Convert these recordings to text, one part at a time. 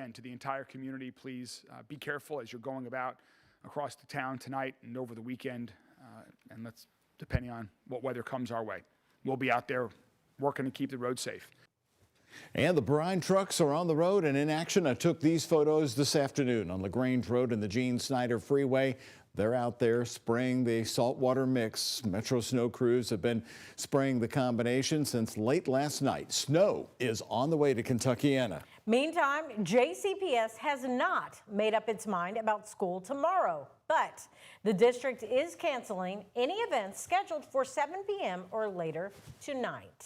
again, to the entire community, please be careful as you're going about across the town tonight and over the weekend, and let's, depending on what weather comes our way. We'll be out there working to keep the road safe. And the brine trucks are on the road and in action. I took these photos this afternoon on LaGrange Road and the Gene Snyder Freeway. They're out there spraying the saltwater mix. Metro snow crews have been spraying the combination since late last night. Snow is on the way to Kentuckiana. Meantime, JCPS has not made up its mind about school tomorrow, but the district is canceling any events scheduled for 7 p.m. or later tonight.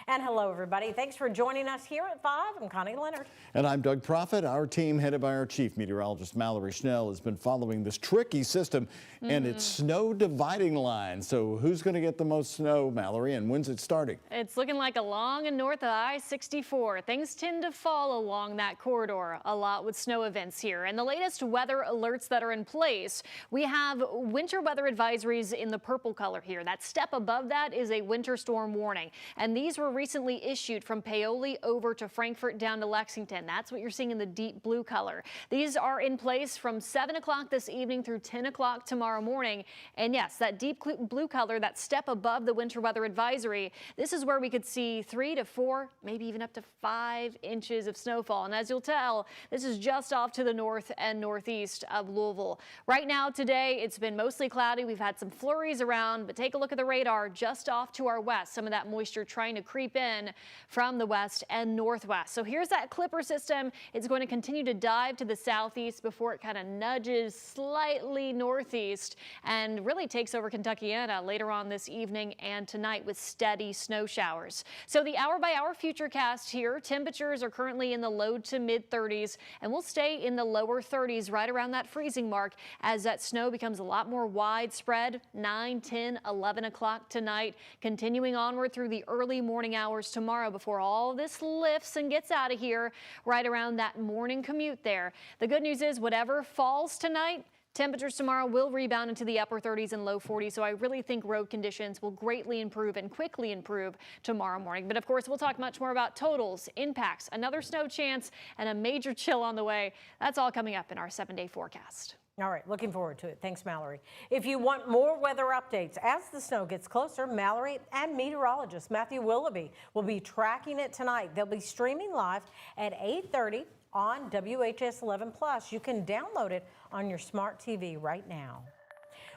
And hello, everybody. Thanks for joining us here at 5. I'm Connie Leonard. And I'm Doug Proffitt. Our team, headed by our chief meteorologist, Mallory Schnell, has been following this tricky system and its snow dividing line. So who's going to get the most snow, Mallory, and when's it starting? It's looking like along and north of I-64. Things tend to fall along that corridor a lot with snow events here. And the latest weather alerts that are in place, we have winter weather advisories in the purple color here. That step above that is a winter storm warning. And these were recently issued from Paoli over to Frankfort down to Lexington. That's what you're seeing in the deep blue color. These are in place from 7 o'clock this evening through 10 o'clock tomorrow morning. And yes, that deep blue color, that step above the winter weather advisory, this is where we could see 3 to 4, maybe even up to 5 inches of snowfall. And as you'll tell, this is just off to the north and northeast of Louisville. Right now today, it's been mostly cloudy. We've had some flurries around, but take a look at the radar just off to our west. Some of that moisture trying to creep in from the west and northwest. So here's that clipper system. It's going to continue to dive to the southeast before it kind of nudges slightly northeast and really takes over Kentuckiana later on this evening and tonight with steady snow showers. So the hour-by-hour futurecast here, temperatures are currently in the low to mid 30s and will stay in the lower 30s right around that freezing mark as that snow becomes a lot more widespread. 9, 10, 11 o'clock tonight, continuing onward through the early morning hours tomorrow before all this lifts and gets out of here right around that morning commute there. The good news is whatever falls tonight, temperatures tomorrow will rebound into the upper 30s and low 40s, so I really think road conditions will greatly improve and quickly improve tomorrow morning. But of course, we'll talk much more about totals, impacts, another snow chance, and a major chill on the way. That's all coming up in our 7-day forecast. All right, looking forward to it. Thanks, Mallory. If you want more weather updates as the snow gets closer, Mallory and meteorologist Matthew Willoughby will be tracking it tonight. They'll be streaming live at 8:30 on WHAS11 Plus. You can download it on your smart TV right now.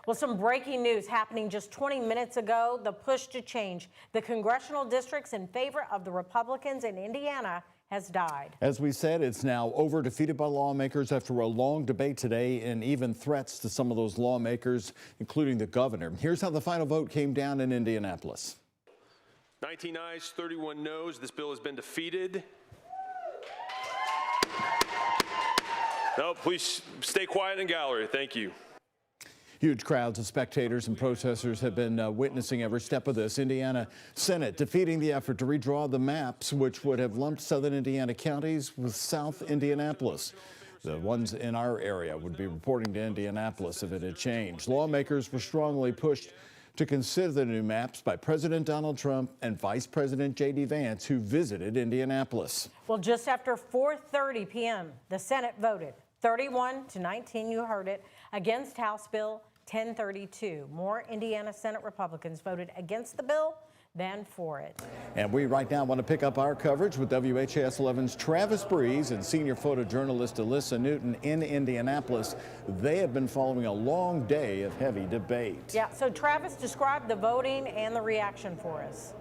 Well, some breaking news happening just 20 minutes ago. The push to change the congressional districts in favor of the Republicans in Indiana has died. As we said, it's now over, defeated by lawmakers after a long debate today and even threats to some of those lawmakers, including the governor. Here's how the final vote came down in Indianapolis. 19 ayes, 31 noes. This bill has been defeated. No, please stay quiet in gallery. Thank you. Huge crowds of spectators and protesters have been witnessing every step of this. Indiana Senate defeating the effort to redraw the maps, which would have lumped southern Indiana counties with South Indianapolis. The ones in our area would be reporting to Indianapolis if it had changed. Lawmakers were strongly pushed to consider the new maps by President Donald Trump and Vice President J.D. Vance, who visited Indianapolis. Well, just after 4:30 p.m., the Senate voted 31 to 19, you heard it, against House Bill 1032. More Indiana Senate Republicans voted against the bill than for it. And we right now want to pick up our coverage with WHAS 11's Travis Breeze and senior photojournalist Alyssa Newton in Indianapolis. They have been following a long day of heavy debate. Yeah, so Travis, describe the voting and the reaction for us.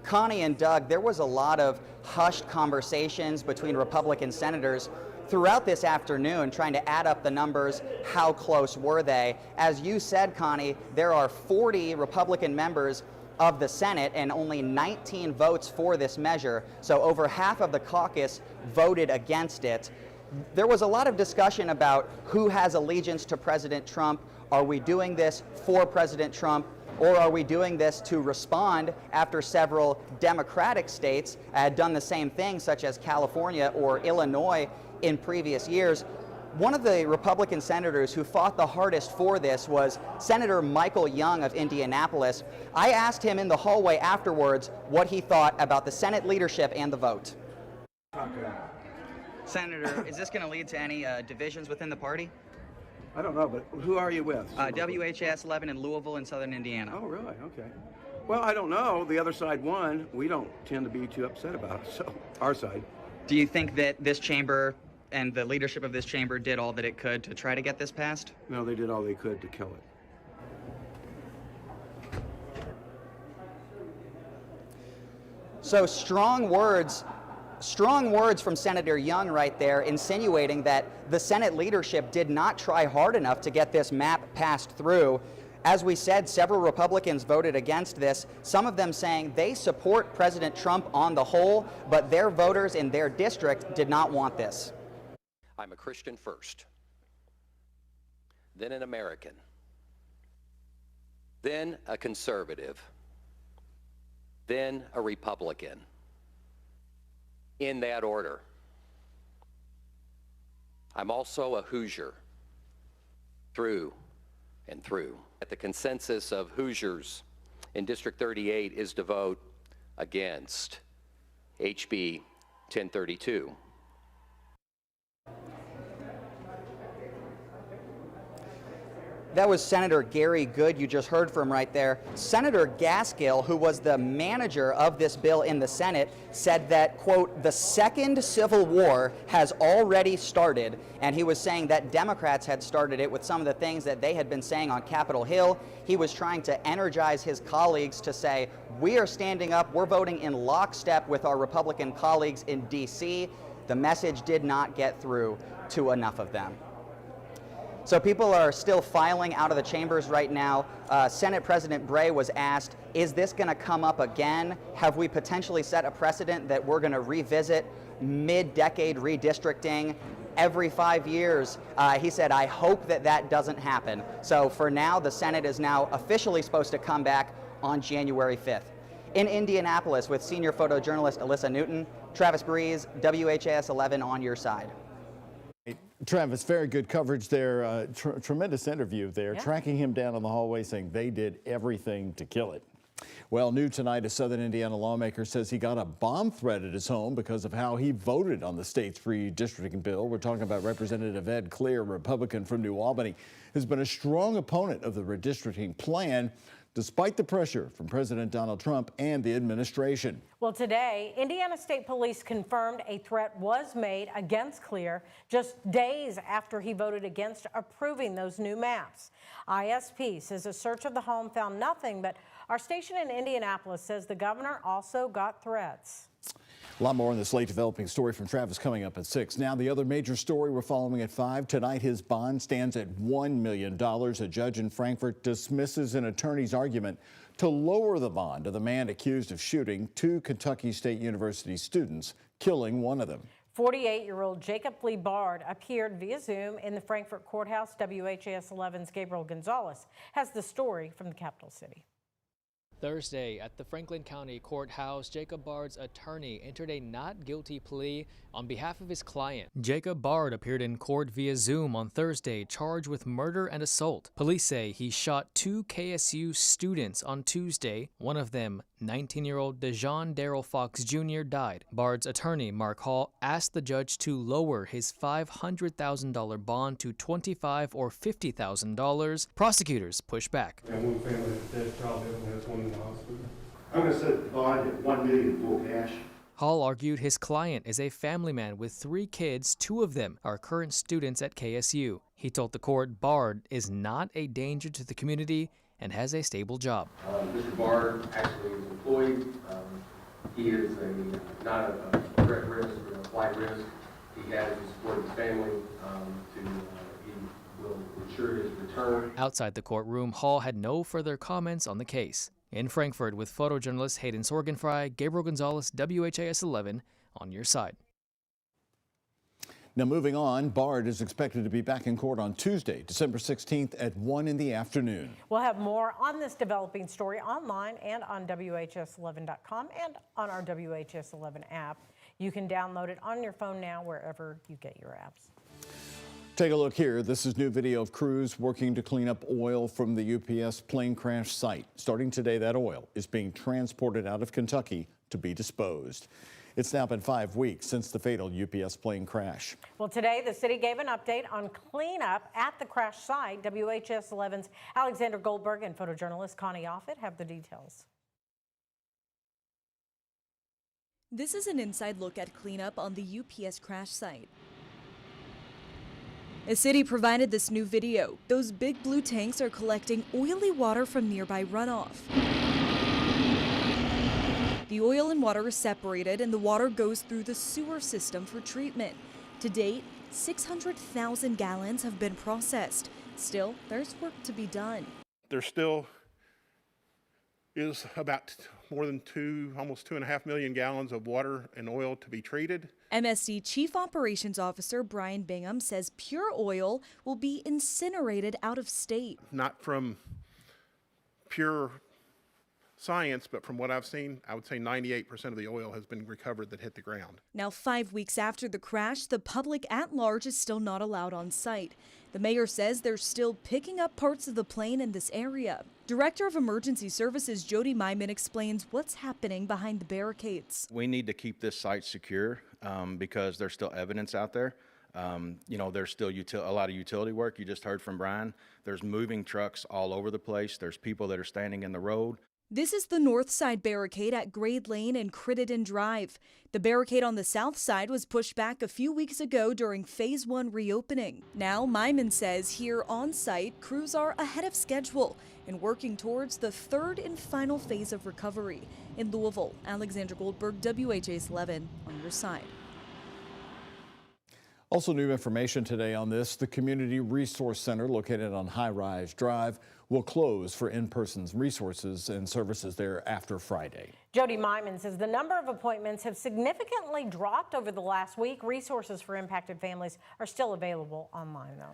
Connie and Doug, there was a lot of hushed conversations between Republican senators throughout this afternoon trying to add up the numbers. How close were they? As you said, Connie, there are 40 Republican members of the Senate and only 19 votes for this measure. So over half of the caucus voted against it. There was a lot of discussion about who has allegiance to President Trump. Are we doing this for President Trump? Or are we doing this to respond after several Democratic states had done the same thing, such as California or Illinois in previous years? One of the Republican senators who fought the hardest for this was Senator Michael Young of Indianapolis. I asked him in the hallway afterwards what he thought about the Senate leadership and the vote. Senator, is this going to lead to any divisions within the party? I don't know, but who are you with? WHAS11 in Louisville in southern Indiana. Oh, really? Okay. Well, I don't know. The other side won. We don't tend to be too upset about it, so our side. Do you think that this chamber and the leadership of this chamber did all that it could to try to get this passed? No, they did all they could to kill it. So strong words from Senator Young right there, insinuating that the Senate leadership did not try hard enough to get this map passed through. As we said, several Republicans voted against this, some of them saying they support President Trump on the whole, but their voters in their district did not want this. I'm a Christian first, then an American, then a conservative, then a Republican. In that order. I'm also a Hoosier, through and through. The consensus of Hoosiers in District 38 is to vote against HB 1032. That was Senator Gary Good you just heard from right there. Senator Gaskill, who was the manager of this bill in the Senate, said that, quote, the second Civil War has already started, and he was saying that Democrats had started it with some of the things that they had been saying on Capitol Hill. He was trying to energize his colleagues to say, we are standing up, we're voting in lockstep with our Republican colleagues in D.C. The message did not get through to enough of them. So people are still filing out of the chambers right now. Senate President Bray was asked, is this going to come up again? Have we potentially set a precedent that we're going to revisit mid-decade redistricting every 5 years? He said, I hope that that doesn't happen. So for now, the Senate is now officially supposed to come back on January 5th. In Indianapolis with senior photojournalist Alyssa Newton, Travis Breeze, WHAS 11 on your side. Travis, very good coverage there. Tremendous interview there, Yeah. tracking him down in the hallway saying they did everything to kill it. Well, new tonight, a southern Indiana lawmaker says he got a bomb threat at his home because of how he voted on the state's redistricting bill. We're talking about Representative Ed Clear, Republican from New Albany, who's been a strong opponent of the redistricting plan, despite the pressure from President Donald Trump and the administration. Well, today, Indiana State Police confirmed a threat was made against Clear just days after he voted against approving those new maps. ISP says a search of the home found nothing, but our station in Indianapolis says the governor also got threats. A lot more on this late developing story from Travis coming up at 6. Now, the other major story we're following at 5. Tonight, his bond stands at $1 million. A judge in Frankfort dismisses an attorney's argument to lower the bond of the man accused of shooting 2 Kentucky State University students, killing one of them. 48-year-old Jacob Lee Bard appeared via Zoom in the Frankfort courthouse. WHAS 11's Gabriel Gonzalez has the story from the capital city. Thursday at the Franklin County Courthouse, Jacob Bard's attorney entered a not guilty plea on behalf of his client. Jacob Bard appeared in court via Zoom on Thursday, charged with murder and assault. Police say he shot 2 KSU students on Tuesday. One of them, 19-year-old Dejon Darrell Fox Jr., died. Bard's attorney, Mark Hall, asked the judge to lower his $500,000 bond to $25,000 or $50,000. Prosecutors pushed back. And one family is dead, child has one in the hospital. I'm going to set the bond at $1 million full cash. Hall argued his client is a family man with 3 kids. 2 of them are current students at KSU. He told the court Bard is not a danger to the community and has a stable job. Mr. Bard actually is employed. He is not a direct risk or a flight risk. He has the support of his family. He will ensure his return. Outside the courtroom, Hall had no further comments on the case. In Frankfort with photojournalist Hayden Sorgenfrey, Gabriel Gonzalez, WHAS 11 on your side. Now moving on, Bard is expected to be back in court on Tuesday, December 16th at 1 in the afternoon. We'll have more on this developing story online and on WHAS11.com and on our WHAS 11 app. You can download it on your phone now wherever you get your apps. Take a look here. This is new video of crews working to clean up oil from the UPS plane crash site. Starting today, that oil is being transported out of Kentucky to be disposed. It's now been 5 weeks since the fatal UPS plane crash. Well, today the city gave an update on cleanup at the crash site. WHAS11's Alexander Goldberg and photojournalist Connie Offit have the details. This is an inside look at cleanup on the UPS crash site. The city provided this new video. Those big blue tanks are collecting oily water from nearby runoff. The oil and water are separated and the water goes through the sewer system for treatment. To date, 600,000 gallons have been processed. Still, there's work to be done. There still is about more than almost 2.5 million gallons of water and oil to be treated. MSD Chief Operations Officer Brian Bingham says pure oil will be incinerated out of state. Not from pure science, but from what I've seen, I would say 98% of the oil has been recovered that hit the ground. Now, 5 weeks after the crash, the public at large is still not allowed on site. The mayor says they're still picking up parts of the plane in this area. Director of Emergency Services Jody Myman explains what's happening behind the barricades. We need to keep this site secure because there's still evidence out there. There's still a lot of utility work. You just heard from Brian. There's moving trucks all over the place. There's people that are standing in the road. This is the north side barricade at Grade Lane and Crittenden Drive. The barricade on the south side was pushed back a few weeks ago during Phase 1 reopening. Now, Myman says here on site, crews are ahead of schedule and working towards the third and final phase of recovery. In Louisville, Alexander Goldberg, WHAS11 on your side. Also, new information today on this. The Community Resource Center located on High Rise Drive will close for in-person resources and services there after Friday. Jody Myman says the number of appointments have significantly dropped over the last week. Resources for impacted families are still available online, though.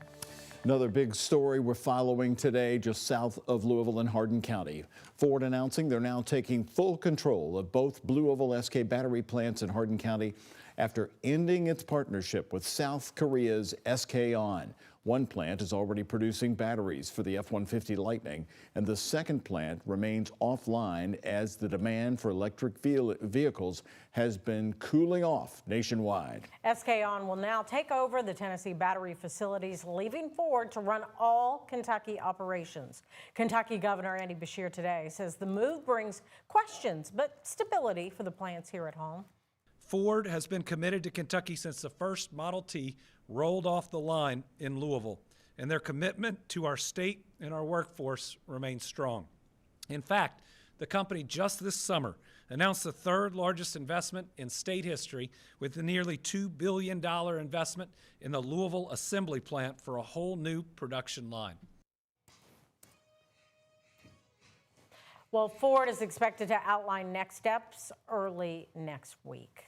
Another big story we're following today just south of Louisville in Hardin County. Ford announcing they're now taking full control of both Blue Oval SK battery plants in Hardin County after ending its partnership with South Korea's SK On. One plant is already producing batteries for the F-150 Lightning, and the second plant remains offline as the demand for electric vehicles has been cooling off nationwide. SK On will now take over the Tennessee battery facilities, leaving Ford to run all Kentucky operations. Kentucky Governor Andy Beshear today says the move brings questions, but stability for the plants here at home. Ford has been committed to Kentucky since the first Model T rolled off the line in Louisville, and their commitment to our state and our workforce remains strong. In fact, the company just this summer announced the third largest investment in state history with the nearly $2 billion investment in the Louisville assembly plant for a whole new production line. Well, Ford is expected to outline next steps early next week.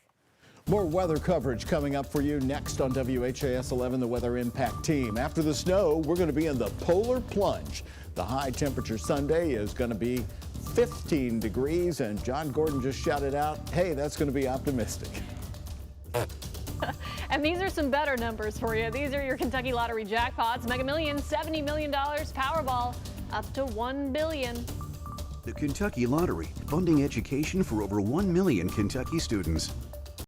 More weather coverage coming up for you next on WHAS 11, the Weather Impact Team. After the snow, we're going to be in the polar plunge. The high temperature Sunday is going to be 15 degrees, and John Gordon just shouted out, hey, that's going to be optimistic. And these are some better numbers for you. These are your Kentucky Lottery jackpots. Mega Millions, $70 million. Powerball, up to $1 billion. The Kentucky Lottery, funding education for over 1 million Kentucky students.